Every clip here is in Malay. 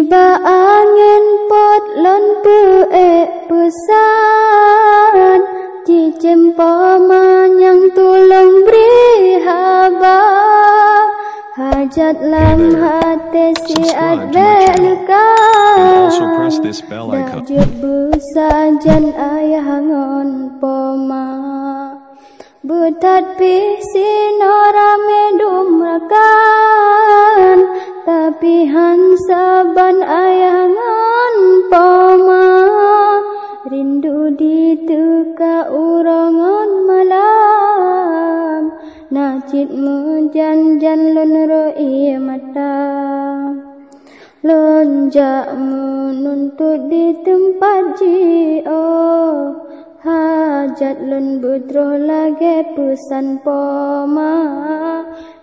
ba angin pot lon pu pesan Ci jempa manyang tulung beri haba Hajat lam hati siat belkan Dajut busajan ayah ngon poma Butat pisi norame dumrakan Tapi hansaban ayah ngon poma Rindu dituka urangon malam Najid mujan-jan lun roi mata Lonjak menuntut di tempat jio Hajat lun budroh lagi pesan poma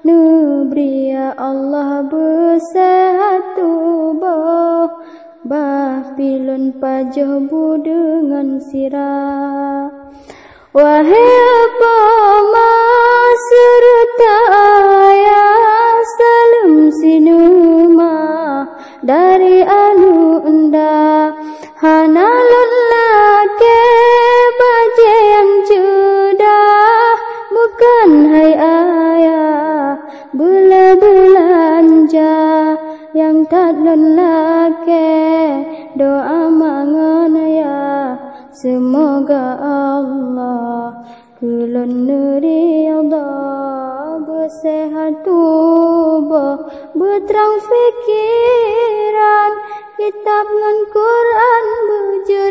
Nubria Allah bersehat tubuh Bah pilun pajoh bu dengan sirah Wahai poma serta ayah salam sinuma Dari anu enda Hanalun laki baje yang judah Bukan hai ayah Bela belanja Yang tadlun laki Doa mangan ayah Semoga Allah Kulun nuri Allah Bersehat tubuh Berterang fikiran Kitab ngan Quran berjalan